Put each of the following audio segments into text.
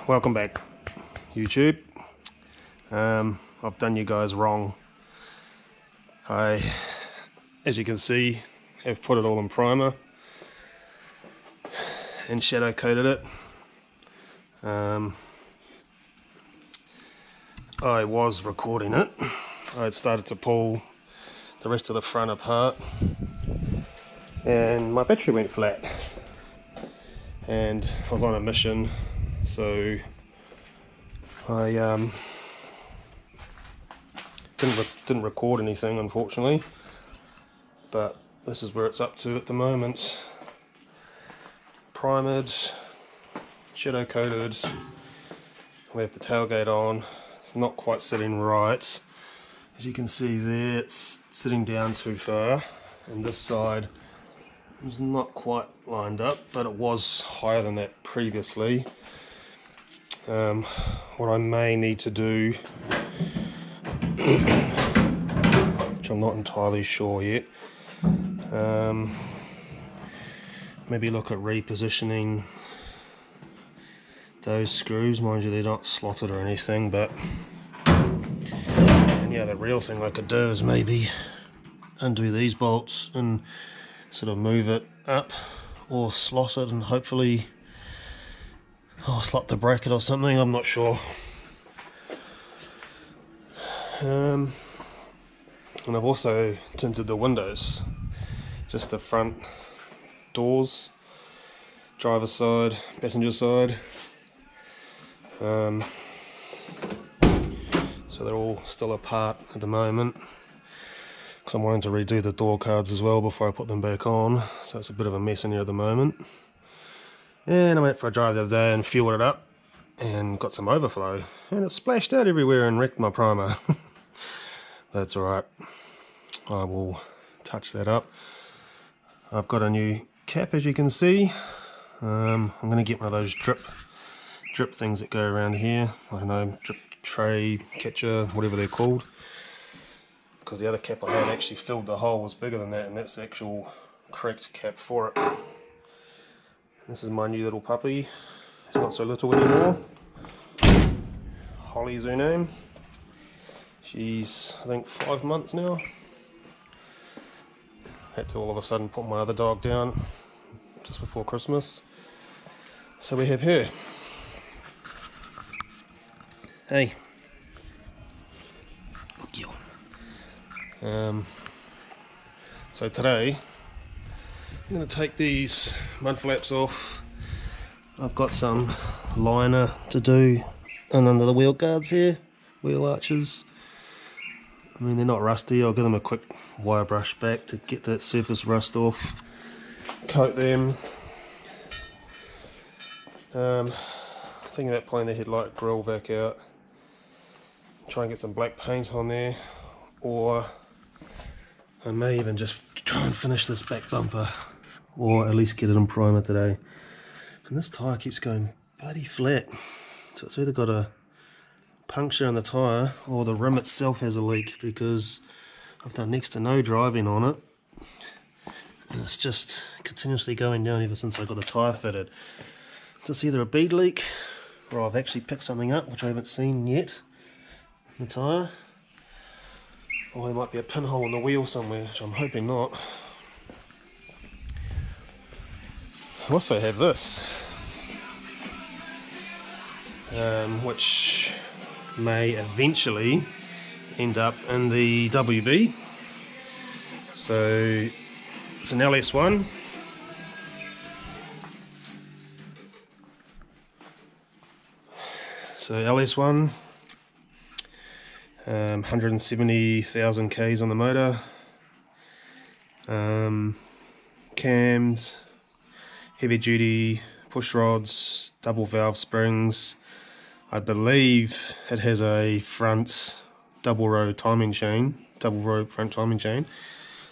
welcome back YouTube. I've done you guys wrong. As you can see, have put it all in primer and shadow coated it. I was recording it. I had started to pull the rest of the front apart and my battery went flat, and I was on a mission, so I didn't record anything, unfortunately, but this is where it's up to at the moment. Primered, shadow coated, we have the tailgate on. It's not quite sitting right. As you can see there, it's sitting down too far, and this side is not quite lined up, but it was higher than that previously. What I may need to do, which I'm not entirely sure yet, maybe look at repositioning those screws. Mind you, they're not slotted or anything, but the real thing I could do is maybe undo these bolts and sort of move it up, or slot it and hopefully slot the bracket or something. I'm not sure. And I've also tinted the windows, just the front doors, driver's side, passenger side. So they're all still apart at the moment, because I'm wanting to redo the door cards as well before I put them back on, so it's a bit of a mess in here at the moment. And I went for a drive the other day and fueled it up and got some overflow, and it splashed out everywhere and wrecked my primer. That's alright, I will touch that up. I've got a new cap, as you can see. I'm going to get one of those drip things that go around here. I don't know, drip tray, catcher, whatever they're called, because the other cap I had actually filled the hole, was bigger than that, and that's the actual correct cap for it. This is my new little puppy. It's not so little anymore. Holly's her name. She's, I think, 5 months now. Had to all of a sudden put my other dog down just before Christmas, so we have her. Hey. So today I'm going to take these mud flaps off. I've got some liner to do and under the wheel guards here, wheel arches. I mean, they're not rusty. I'll give them a quick wire brush back to get that surface rust off. Coat them. Thinking about pulling the headlight grille back out. Try and get some black paint on there, or I may even just try and finish this back bumper, or at least get it in primer today. And this tyre keeps going bloody flat, so it's either got a puncture in the tyre or the rim itself has a leak, because I've done next to no driving on it and it's just continuously going down ever since I got the tyre fitted. It's either a bead leak, or I've actually picked something up which I haven't seen yet in the tyre, or there might be a pinhole in the wheel somewhere, which I'm hoping not. I also have this, which may eventually end up in the WB. So it's an LS1. So LS1, 170,000 Ks on the motor, cams, heavy duty push rods, double valve springs. I believe it has a front double row front timing chain,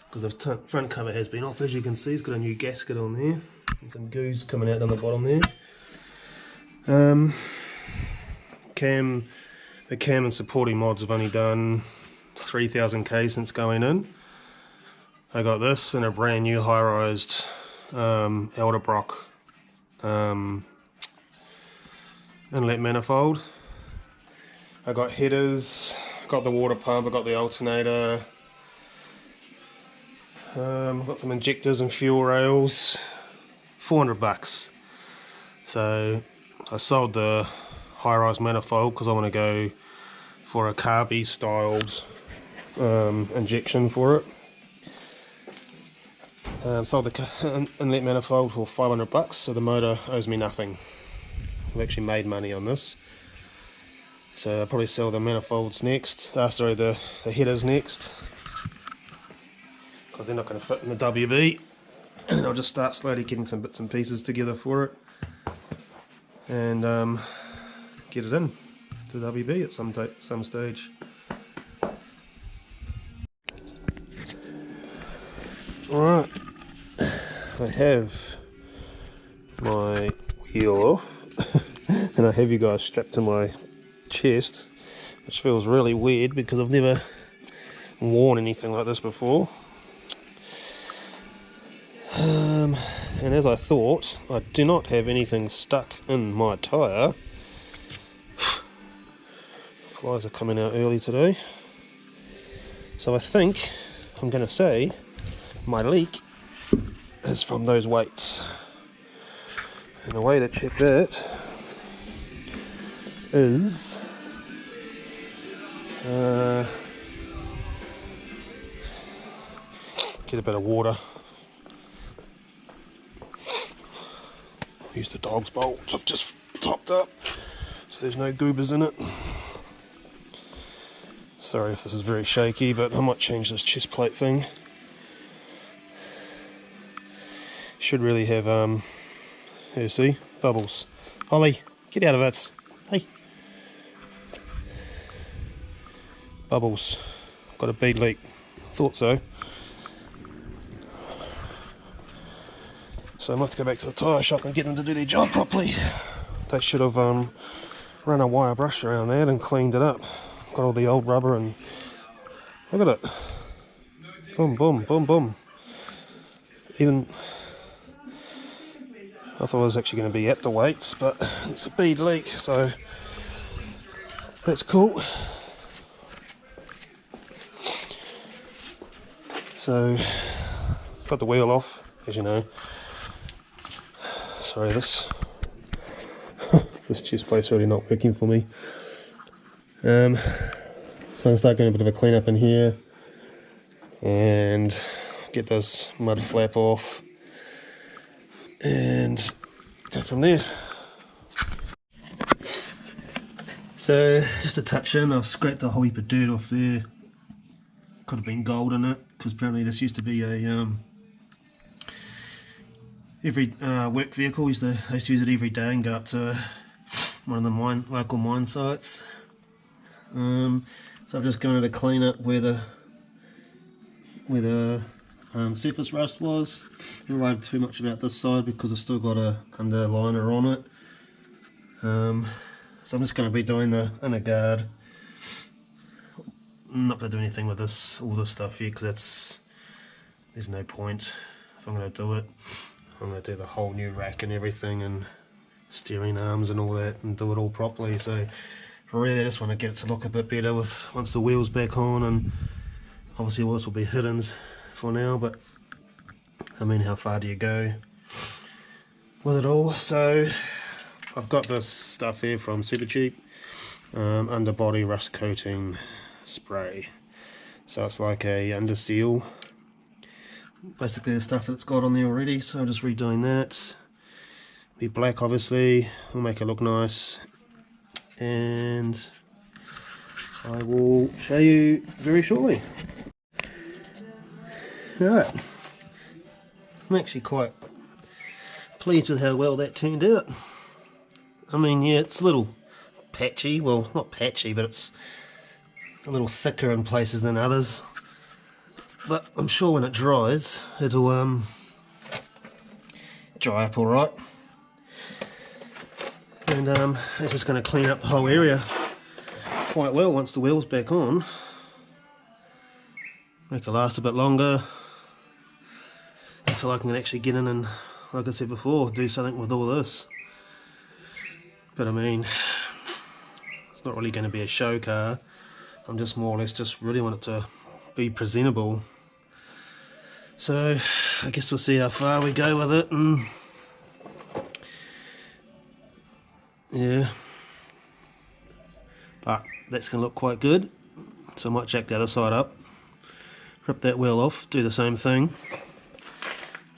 because the front cover has been off. As you can see, it's got a new gasket on there and some goos coming out on the bottom there. The cam and supporting mods have only done 3,000 K since going in. I got this and a brand new high-rised Elderbrock inlet manifold. I got headers, got the water pump, I got the alternator, I've got some injectors and fuel rails. $400. So I sold the high-rise manifold because I want to go for a carby styled injection for it. Sold the inlet manifold for $500, so the motor owes me nothing. I've actually made money on this. So I'll probably sell the manifolds next, sorry, the headers next, because they're not going to fit in the WB. And I'll just start slowly getting some bits and pieces together for it, and get it in to the WB at some stage. Alright, I have my wheel off and I have you guys strapped to my chest, which feels really weird because I've never worn anything like this before. And as I thought, I do not have anything stuck in my tyre. Flies are coming out early today. So I think I'm going to say my leak is from those weights. And the way to check that is get a bit of water. Use the dog's bowl, which I've just topped up, so there's no goobers in it. Sorry if this is very shaky, but I might change this chest plate thing. Should really have, here, see, bubbles. Ollie, get out of it. Hey. Bubbles. I've got a bead leak. Thought so. So I might have to go back to the tyre shop and get them to do their job properly. They should have run a wire brush around that and cleaned it up. Got all the old rubber and look at it. Boom, boom, boom, boom. Even I thought it was actually going to be at the weights, but it's a bead leak, so that's cool. So got the wheel off, as you know. Sorry, this chest plate's really not working for me. So I'm going to start getting a bit of a clean up in here and get this mud flap off and go from there. So just to touch in, I've scraped a whole heap of dirt off there. Could have been gold in it, because apparently this used to be a every work vehicle. I used to use it every day and go up to one of the local mine sites. So I've just gone to clean up where the surface rust was. I don't worry too much about this side because I've still got a underliner on it. So I'm just going to be doing the inner guard. I'm not going to do anything with all this stuff here because there's no point if I'm going to do it. I'm going to do the whole new rack and everything and steering arms and all that and do it all properly. So really I just want to get it to look a bit better once the wheel's back on, and obviously all this will be hidden for now, but I mean, how far do you go with it all? So I've got this stuff here from Supercheap, underbody rust coating spray. So it's like a under seal, basically the stuff that's got on there already. So I'm just redoing that. Be black, obviously, will make it look nice, and I will show you very shortly. Alright, I'm actually quite pleased with how well that turned out. I mean, yeah, it's a little patchy, well, not patchy, but it's a little thicker in places than others, but I'm sure when it dries it'll dry up alright, and it's just going to clean up the whole area quite well once the wheel's back on. Make it last a bit longer until I can actually get in and, like I said before, do something with all this. But I mean, it's not really going to be a show car. I'm just more or less just really want it to be presentable. So I guess we'll see how far we go with it, and yeah, but that's going to look quite good. So I might jack the other side up, rip that wheel off, do the same thing,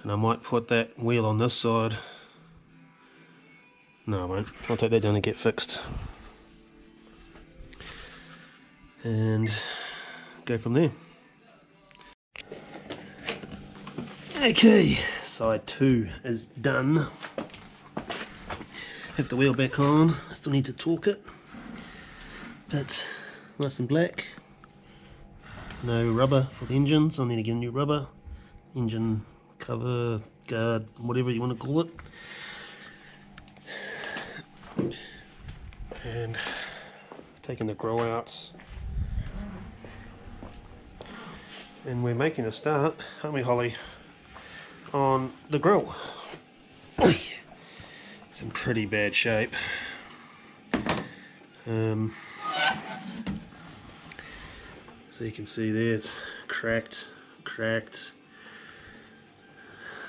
and I might put that wheel on this side. No, I won't. I'll take that down and get fixed and go from there. Okay, side 2 is done. Have the wheel back on. I still need to torque it, but nice and black. No rubber for the engines. I'll need to get a new rubber, engine cover, guard, whatever you want to call it. And taking the grill out, and we're making a start, aren't we, Holly, on the grill. It's in pretty bad shape. So you can see there it's cracked, cracked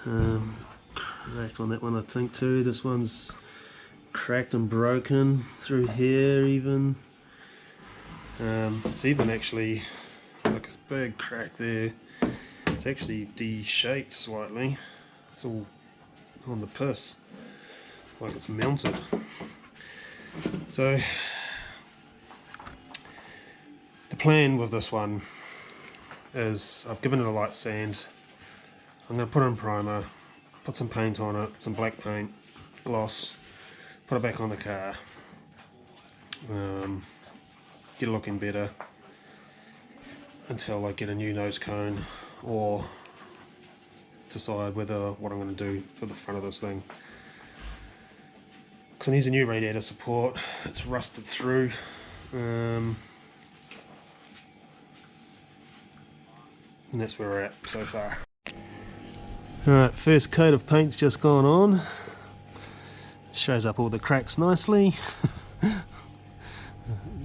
on that one I think too. This one's cracked and broken through here even. It's even actually like a big crack there. It's actually D-shaped slightly. It's all on the piss, like it's mounted. So the plan with this one is I've given it a light sand. I'm going to put in primer, put some paint on it, some black paint, gloss, put it back on the car, get it looking better until I get a new nose cone or decide what I'm going to do for the front of this thing. Because it needs a new radiator support, it's rusted through. And that's where we're at so far. Alright, first coat of paint's just gone on. Shows up all the cracks nicely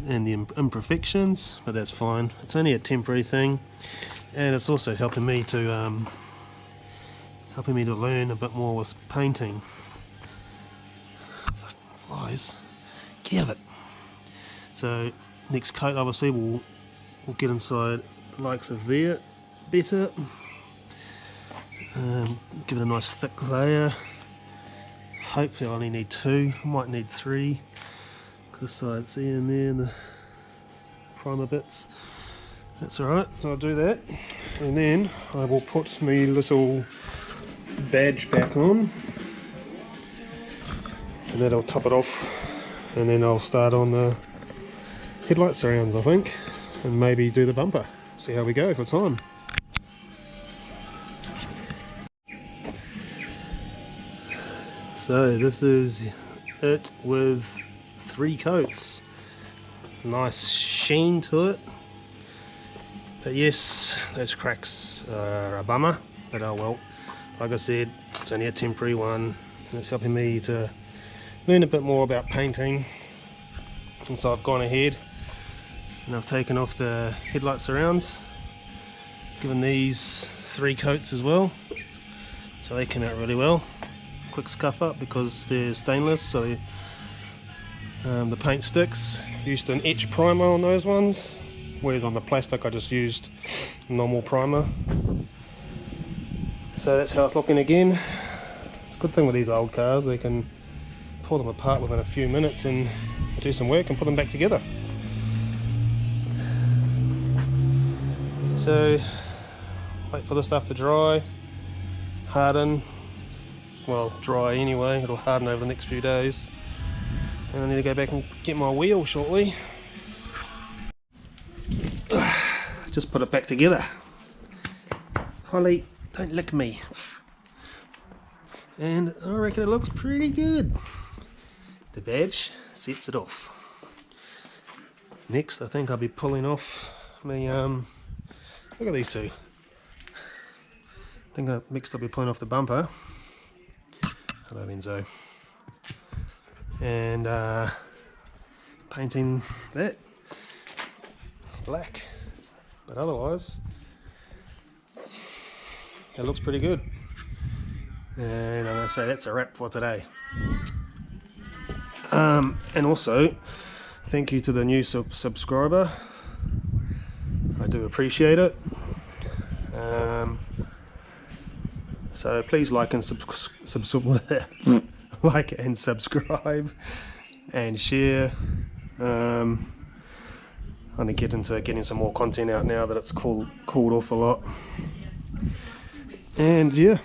and the imperfections, but that's fine. It's only a temporary thing, and it's also helping me to learn a bit more with painting. Fucking flies, get out of it. So next coat obviously we'll get inside the likes of there better. Give it a nice thick layer. Hopefully I only need 2, I might need 3. This side's there and there and the primer bits. That's alright, so I'll do that. And then I will put my little badge back on. And that'll top it off. And then I'll start on the headlight surrounds, I think. And maybe do the bumper. See how we go for time. So this is it with 3 coats. Nice sheen to it. But yes, those cracks are a bummer, but oh well. Like I said, it's only a temporary one, and it's helping me to learn a bit more about painting. And so I've gone ahead and I've taken off the headlight surrounds, given these 3 coats as well, so they came out really well. Quick scuff up because they're stainless, so the paint sticks. Used an etch primer on those ones, whereas on the plastic I just used normal primer. So that's how it's looking again. It's a good thing with these old cars, they can pull them apart within a few minutes and do some work and put them back together. So wait for the stuff to dry, harden. Well, dry anyway, it'll harden over the next few days. And I need to go back and get my wheel shortly. Just put it back together. Holly, don't lick me. And I reckon it looks pretty good. The badge sets it off. Next, I think I'll be pulling off my, look at these two. I think next I'll be pulling off the bumper. Hello Enzo. and painting that black, but otherwise it looks pretty good. And I'm going to say that's a wrap for today. And also thank you to the new subscriber, I do appreciate it. So please like and like and subscribe and share. I'm gonna get into getting some more content out now that it's cooled off a lot. And yeah.